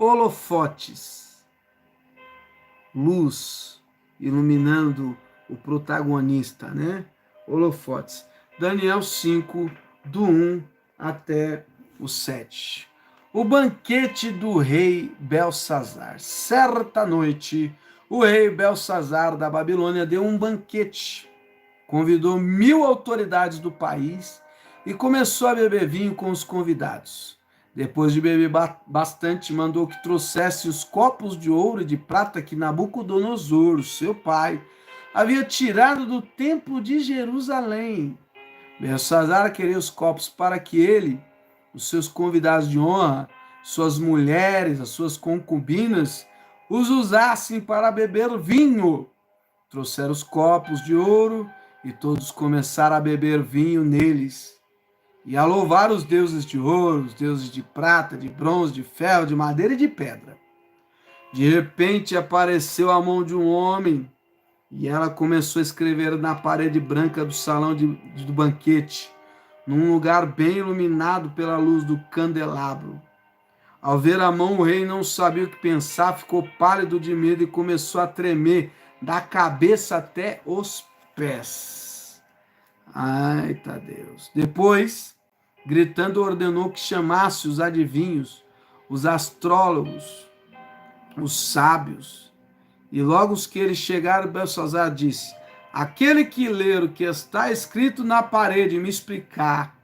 holofotes, luz iluminando o protagonista, né? Holofotes. Daniel 5, do 1 até o 7. O banquete do rei Belsazar. Certa noite, o rei Belsazar da Babilônia deu um banquete. Convidou 1000 autoridades do país e começou a beber vinho com os convidados. Depois de beber bastante, mandou que trouxesse os copos de ouro e de prata que Nabucodonosor, seu pai, havia tirado do templo de Jerusalém. Belsazar queria os copos para que ele, os seus convidados de honra, suas mulheres, as suas concubinas, os usassem para beber vinho. Trouxeram os copos de ouro e todos começaram a beber vinho neles e a louvar os deuses de ouro, os deuses de prata, de bronze, de ferro, de madeira e de pedra. De repente apareceu a mão de um homem e ela começou a escrever na parede branca do salão do banquete, num lugar bem iluminado pela luz do candelabro. Ao ver a mão, o rei não sabia o que pensar, ficou pálido de medo e começou a tremer da cabeça até os pés. Ai, tá Deus. Depois, gritando, ordenou que chamasse os adivinhos, os astrólogos, os sábios. E logo que eles chegaram, Belsazar disse: aquele que ler o que está escrito na parede e me explicar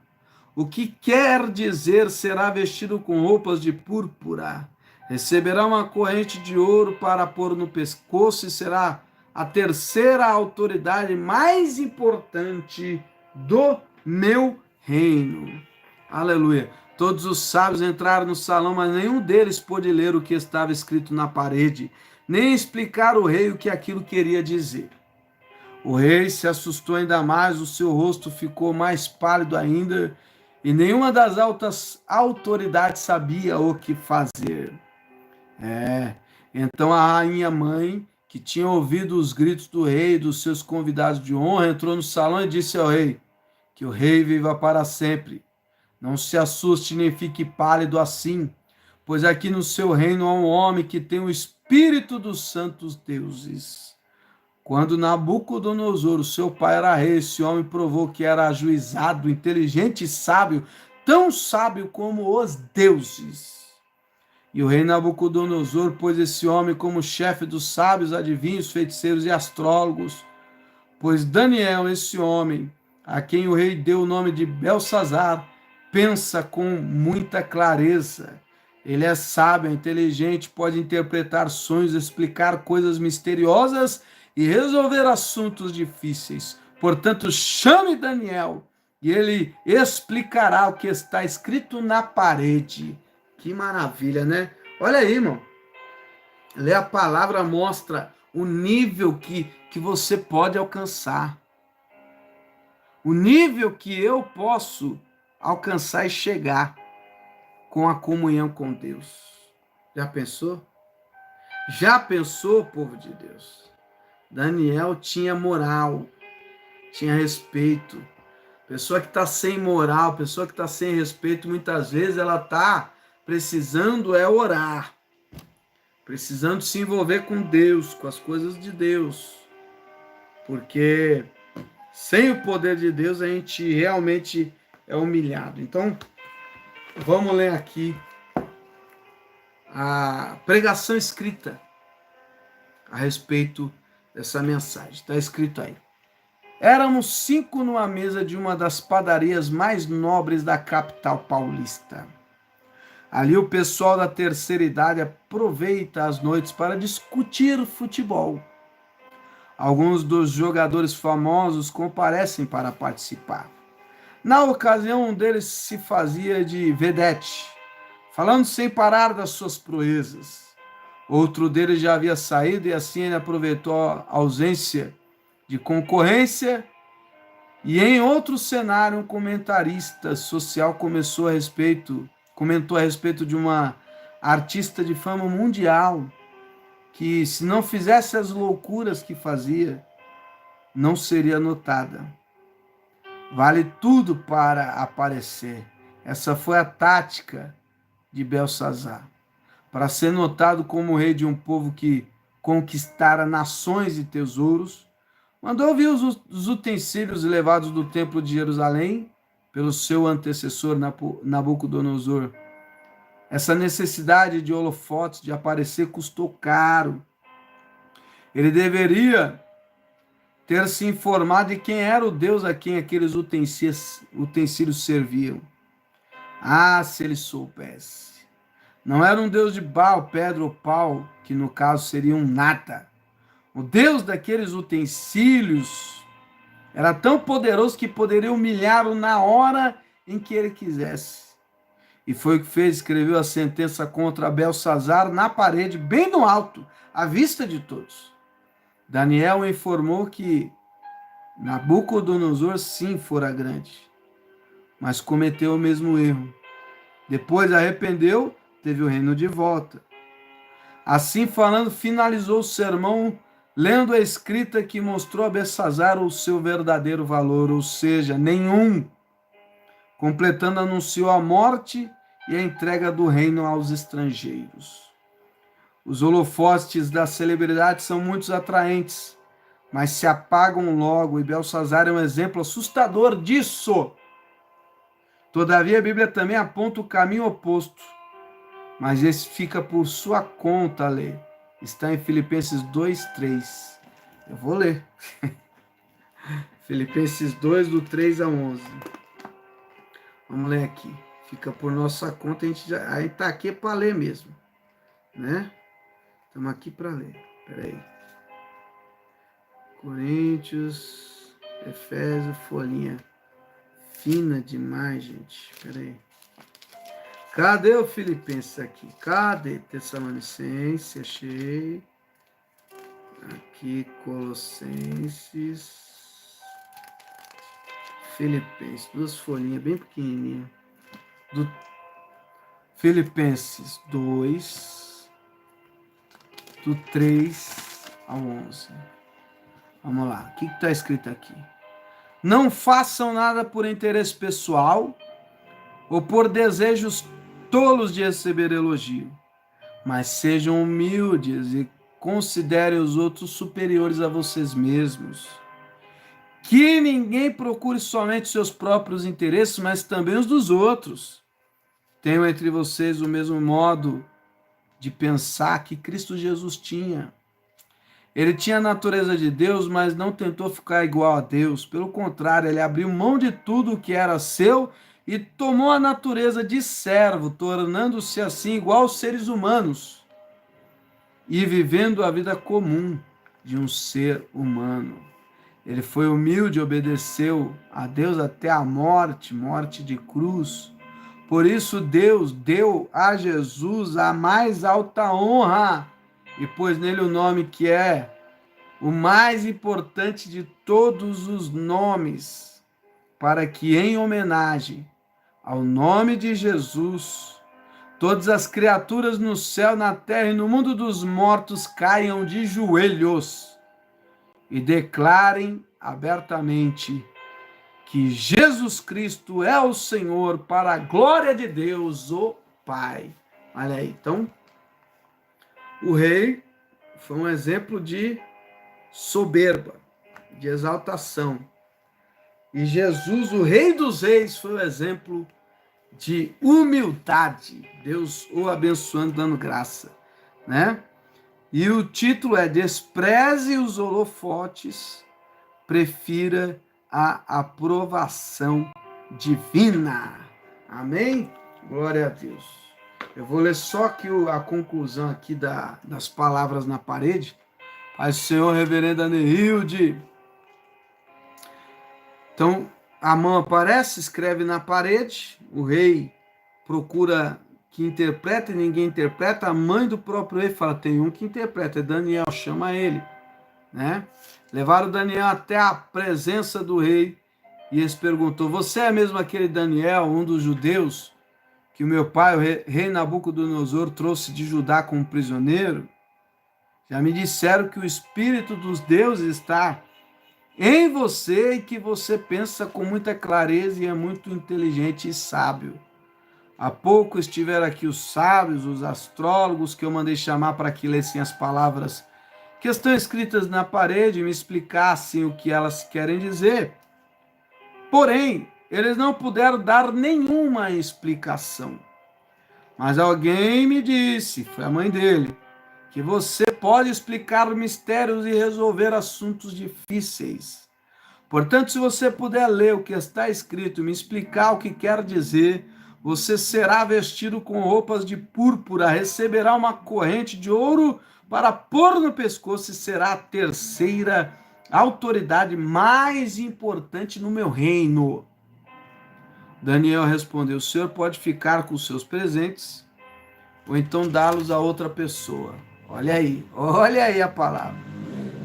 o que quer dizer será vestido com roupas de púrpura, receberá uma corrente de ouro para pôr no pescoço e será a terceira autoridade mais importante do meu reino. Aleluia. Todos os sábios entraram no salão, mas nenhum deles pôde ler o que estava escrito na parede, nem explicar ao rei o que aquilo queria dizer. O rei se assustou ainda mais, o seu rosto ficou mais pálido ainda, e nenhuma das altas autoridades sabia o que fazer. Então a rainha mãe, que tinha ouvido os gritos do rei e dos seus convidados de honra, entrou no salão e disse ao rei: que o rei viva para sempre. Não se assuste nem fique pálido assim, pois aqui no seu reino há um homem que tem o espírito dos santos deuses. Quando Nabucodonosor, seu pai, era rei, esse homem provou que era ajuizado, inteligente e sábio, tão sábio como os deuses. E o rei Nabucodonosor pôs esse homem como chefe dos sábios, adivinhos, feiticeiros e astrólogos, pois Daniel, esse homem, a quem o rei deu o nome de Belsazar, pensa com muita clareza. Ele é sábio, é inteligente, pode interpretar sonhos, explicar coisas misteriosas e resolver assuntos difíceis. Portanto, chame Daniel e ele explicará o que está escrito na parede. Que maravilha, né? Olha aí, irmão. Ler a palavra mostra o nível que você pode alcançar. O nível que eu posso alcançar e chegar com a comunhão com Deus. Já pensou? Já pensou, povo de Deus? Daniel tinha moral, tinha respeito. Pessoa que está sem moral, pessoa que está sem respeito, muitas vezes ela está precisando orar, precisando se envolver com Deus, com as coisas de Deus, porque sem o poder de Deus a gente realmente é humilhado. Então, vamos ler aqui a pregação escrita a respeito dessa mensagem. Está escrito aí: éramos 5 numa mesa de uma das padarias mais nobres da capital paulista. Ali o pessoal da terceira idade aproveita as noites para discutir futebol. Alguns dos jogadores famosos comparecem para participar. Na ocasião, um deles se fazia de vedete, falando sem parar das suas proezas. Outro deles já havia saído e assim ele aproveitou a ausência de concorrência. E em outro cenário, um comentarista social comentou a respeito de uma artista de fama mundial que, se não fizesse as loucuras que fazia, não seria notada. Vale tudo para aparecer. Essa foi a tática de Belsazar. para ser notado como rei de um povo que conquistara nações e tesouros, mandou vir os utensílios levados do templo de Jerusalém pelo seu antecessor Nabucodonosor. Essa necessidade de holofotes, de aparecer, custou caro. Ele deveria ter se informado de quem era o Deus a quem aqueles utensílios serviam. Ah, se ele soubesse. Não era um Deus de Baal, pedra ou pau, que no caso seria um nata. O Deus daqueles utensílios era tão poderoso que poderia humilhá-lo na hora em que ele quisesse. E foi o que fez, escreveu a sentença contra Belsazar na parede, bem no alto, à vista de todos. Daniel informou que Nabucodonosor sim fora grande, mas cometeu o mesmo erro. Depois arrependeu, teve o reino de volta. Assim falando, finalizou o sermão lendo a escrita que mostrou a Belsazar o seu verdadeiro valor, ou seja, nenhum. Completando, anunciou a morte e a entrega do reino aos estrangeiros. Os holofotes da celebridade são muito atraentes, mas se apagam logo, e Belsazar é um exemplo assustador disso. Todavia, a Bíblia também aponta o caminho oposto, mas esse fica por sua conta a ler. Está em Filipenses 2:3. Eu vou ler. Filipenses 2, do 3 a 11. Vamos ler aqui. Fica por nossa conta, a gente está aqui para ler mesmo, né? Estamos aqui para ler. Espera aí. Coríntios, Efésios, folhinha fina demais, gente. Espera aí. Cadê o Filipenses aqui? Cadê? Tessalonicenses, achei. Aqui, Colossenses. Filipenses, duas folhinhas bem pequenininhas. Do Filipenses 2, do 3 ao 11. Vamos lá, o que está escrito aqui? Não façam nada por interesse pessoal ou por desejos tolos de receber elogio, mas sejam humildes e considerem os outros superiores a vocês mesmos. Que ninguém procure somente seus próprios interesses, mas também os dos outros. Tenham entre vocês o mesmo modo de pensar que Cristo Jesus tinha. Ele tinha a natureza de Deus, mas não tentou ficar igual a Deus. Pelo contrário, ele abriu mão de tudo o que era seu e tomou a natureza de servo, tornando-se assim igual aos seres humanos e vivendo a vida comum de um ser humano. Ele foi humilde, obedeceu a Deus até a morte, morte de cruz. Por isso Deus deu a Jesus a mais alta honra e pôs nele o nome que é o mais importante de todos os nomes, para que em homenagem ao nome de Jesus, todas as criaturas no céu, na terra e no mundo dos mortos caiam de joelhos e declarem abertamente que Jesus Cristo é o Senhor, para a glória de Deus, o Pai. Olha aí, então, o rei foi um exemplo de soberba, de exaltação. E Jesus, o Rei dos Reis, foi um exemplo de humildade. Deus o abençoando, dando graça, né? E o título é Despreze os holofotes, prefira a aprovação divina. Amém? Glória a Deus. Eu vou ler só aqui a conclusão aqui das palavras na parede. Pai Senhor, reverenda Neilde. Então, a mão aparece, escreve na parede, o rei procura que interpreta e ninguém interpreta, a mãe do próprio rei fala, tem um que interpreta, é Daniel, chama ele, né? Levaram Daniel até a presença do rei e eles perguntou, você é mesmo aquele Daniel, um dos judeus, que o meu pai, o rei Nabucodonosor, trouxe de Judá como prisioneiro? Já me disseram que o Espírito dos deuses está em você e que você pensa com muita clareza e é muito inteligente e sábio. Há pouco estiveram aqui os sábios, os astrólogos, que eu mandei chamar para que lessem as palavras que estão escritas na parede e me explicassem o que elas querem dizer. Porém, eles não puderam dar nenhuma explicação. Mas alguém me disse, foi a mãe dele, que você pode explicar mistérios e resolver assuntos difíceis. Portanto, se você puder ler o que está escrito e me explicar o que quer dizer, você será vestido com roupas de púrpura, receberá uma corrente de ouro para pôr no pescoço e será a terceira autoridade mais importante no meu reino. Daniel respondeu: o senhor pode ficar com os seus presentes ou então dá-los a outra pessoa. Olha aí a palavra.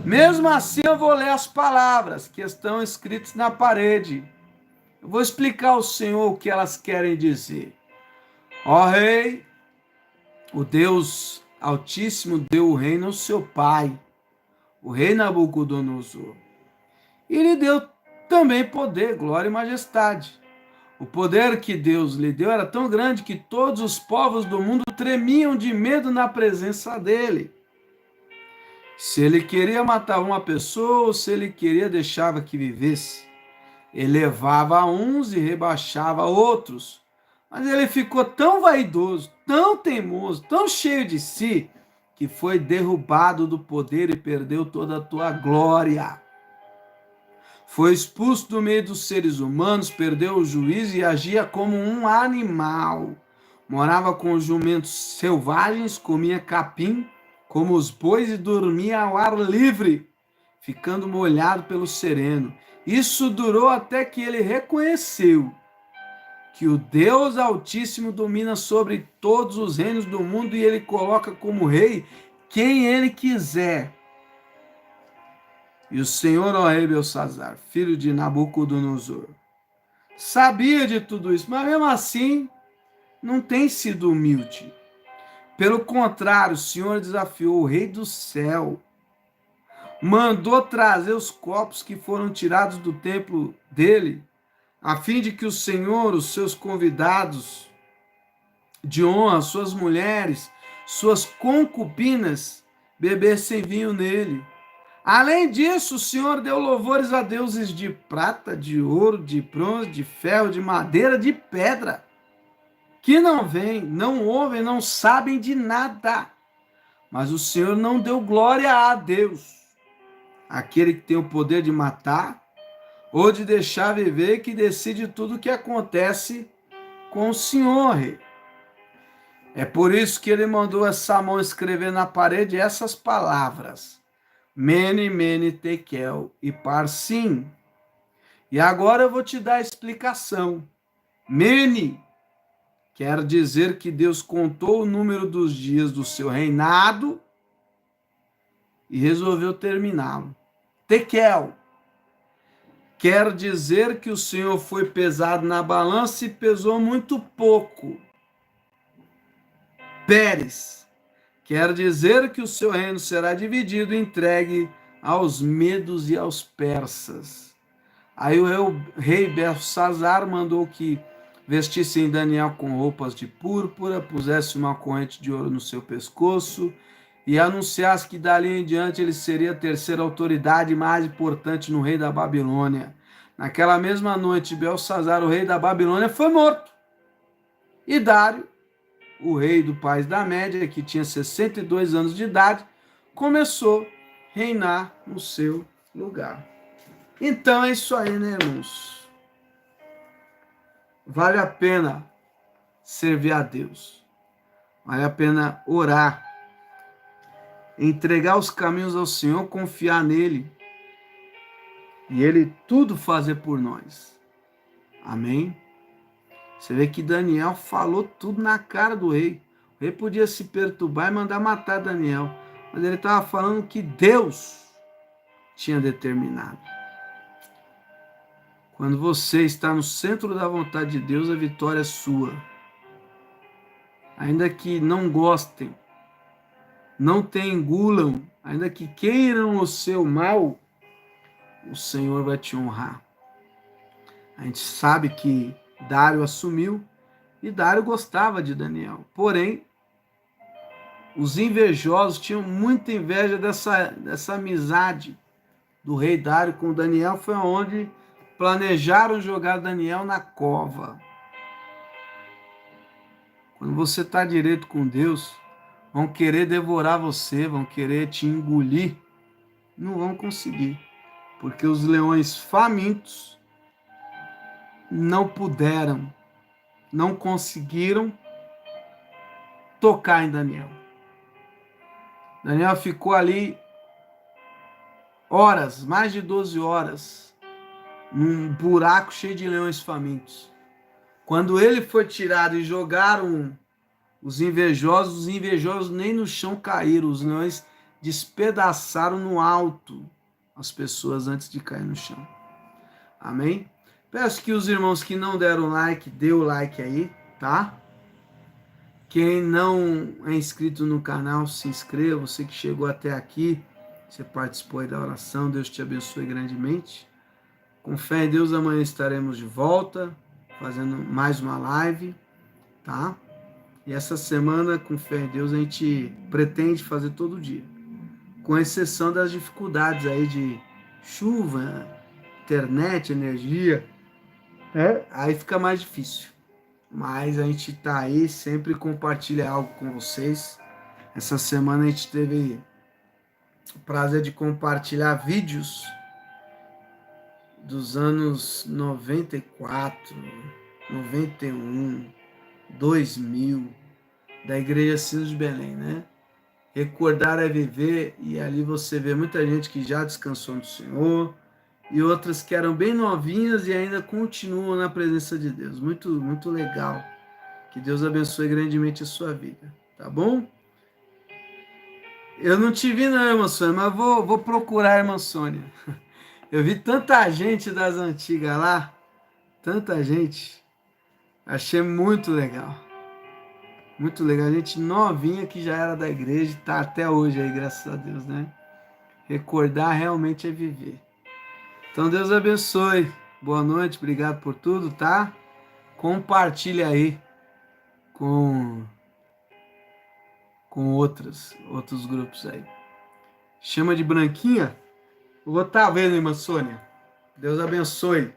Mesmo assim, eu vou ler as palavras que estão escritas na parede. Eu vou explicar ao Senhor o que elas querem dizer. Ó rei, o Deus Altíssimo deu o reino ao seu pai, o rei Nabucodonosor. E lhe deu também poder, glória e majestade. O poder que Deus lhe deu era tão grande que todos os povos do mundo tremiam de medo na presença dele. Se ele queria matar uma pessoa ou se ele queria deixava que vivesse, elevava uns e rebaixava outros. Mas ele ficou tão vaidoso, tão teimoso, tão cheio de si, que foi derrubado do poder e perdeu toda a tua glória. Foi expulso do meio dos seres humanos, perdeu o juízo e agia como um animal. Morava com os jumentos selvagens, comia capim como os bois e dormia ao ar livre, ficando molhado pelo sereno. Isso durou até que ele reconheceu que o Deus Altíssimo domina sobre todos os reinos do mundo e ele coloca como rei quem ele quiser. E o Senhor, ó rei Belsazar, filho de Nabucodonosor, sabia de tudo isso, mas mesmo assim não tem sido humilde. Pelo contrário, o Senhor desafiou o rei do céu, mandou trazer os copos que foram tirados do templo dele, a fim de que o Senhor, os seus convidados de honra, suas mulheres, suas concubinas, bebessem vinho nele. Além disso, o Senhor deu louvores a deuses de prata, de ouro, de bronze, de ferro, de madeira, de pedra, que não veem, não ouvem, não sabem de nada. Mas o Senhor não deu glória a Deus, aquele que tem o poder de matar ou de deixar viver, que decide tudo o que acontece com o Senhor, rei. É por isso que ele mandou essa mão escrever na parede essas palavras: Mene, Mene, Tekel e Parsim. E agora eu vou te dar a explicação. Mene quer dizer que Deus contou o número dos dias do seu reinado e resolveu terminá-lo. Tekel quer dizer que o Senhor foi pesado na balança e pesou muito pouco. Pérez quer dizer que o seu reino será dividido e entregue aos medos e aos persas. Aí o rei Belsazar mandou que vestissem Daniel com roupas de púrpura, pusesse uma corrente de ouro no seu pescoço e anunciasse que dali em diante ele seria a terceira autoridade mais importante no rei da Babilônia. Naquela mesma noite, Belsazar, o rei da Babilônia, foi morto. E Dário, o rei do país da Média, que tinha 62 anos de idade, começou a reinar no seu lugar. Então é isso aí, né, irmãos? Vale a pena servir a Deus. Vale a pena orar, entregar os caminhos ao Senhor, confiar nele e ele tudo fazer por nós. Amém? Você vê que Daniel falou tudo na cara do rei. O rei podia se perturbar e mandar matar Daniel, mas ele estava falando que Deus tinha determinado. Quando você está no centro da vontade de Deus, a vitória é sua. Ainda que não gostem, não te engulam, ainda que queiram o seu mal, o Senhor vai te honrar. A gente sabe que Dário assumiu E Dário gostava de Daniel. Porém, os invejosos tinham muita inveja dessa amizade do rei Dário com Daniel. Foi onde planejaram jogar Daniel na cova. Quando você está direito com Deus, vão querer devorar você, vão querer te engolir. Não vão conseguir, porque os leões famintos não puderam, não conseguiram tocar em Daniel. Daniel ficou ali horas, mais de 12 horas, num buraco cheio de leões famintos. Quando ele foi tirado e jogaram os invejosos nem no chão caíram, os leões despedaçaram no alto as pessoas antes de cair no chão. Amém? Peço que os irmãos que não deram like, dê o like aí, tá? Quem não é inscrito no canal, se inscreva. Você que chegou até aqui, você participou aí da oração, Deus te abençoe grandemente. Com fé em Deus, amanhã estaremos de volta, fazendo mais uma live, tá? E essa semana, com fé em Deus, a gente pretende fazer todo dia, com exceção das dificuldades aí de chuva, internet, energia, aí fica mais difícil. Mas a gente tá aí, sempre compartilha algo com vocês. Essa semana a gente teve o prazer de compartilhar vídeos dos anos 94, 91, 2000, da Igreja Sinos de Belém, né? Recordar é viver, e ali você vê muita gente que já descansou no Senhor, e outras que eram bem novinhas e ainda continuam na presença de Deus. Muito, muito legal. Que Deus abençoe grandemente a sua vida, tá bom? Eu não te vi não, irmã Sônia, mas vou procurar a irmã Sônia. Eu vi tanta gente das antigas lá, tanta gente. Achei muito legal. Muito legal. Gente novinha que já era da igreja e tá até hoje aí, graças a Deus, né? Recordar realmente é viver. Então Deus abençoe. Boa noite, obrigado por tudo, tá? Compartilha aí com outros grupos aí. Chama de branquinha. Eu vou estar vendo, irmã Sônia. Deus abençoe.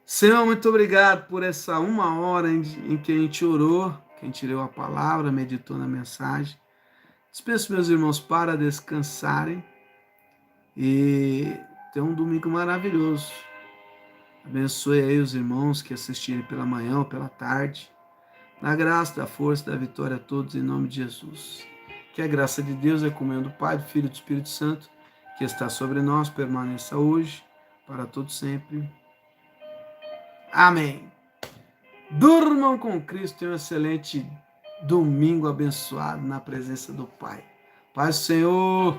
Senhor, muito obrigado por essa 1 hora em que a gente orou, que a gente leu a palavra, meditou na mensagem. Despeço meus irmãos para descansarem e ter um domingo maravilhoso. Abençoe aí os irmãos que assistirem pela manhã ou pela tarde. Na graça, da força, da vitória a todos, em nome de Jesus. Que a graça de Deus, a comunhão do Pai, do Filho e do Espírito Santo, que está sobre nós, permaneça hoje, para todos sempre. Amém. Durmam com Cristo e um excelente domingo abençoado na presença do Pai. Paz do Senhor.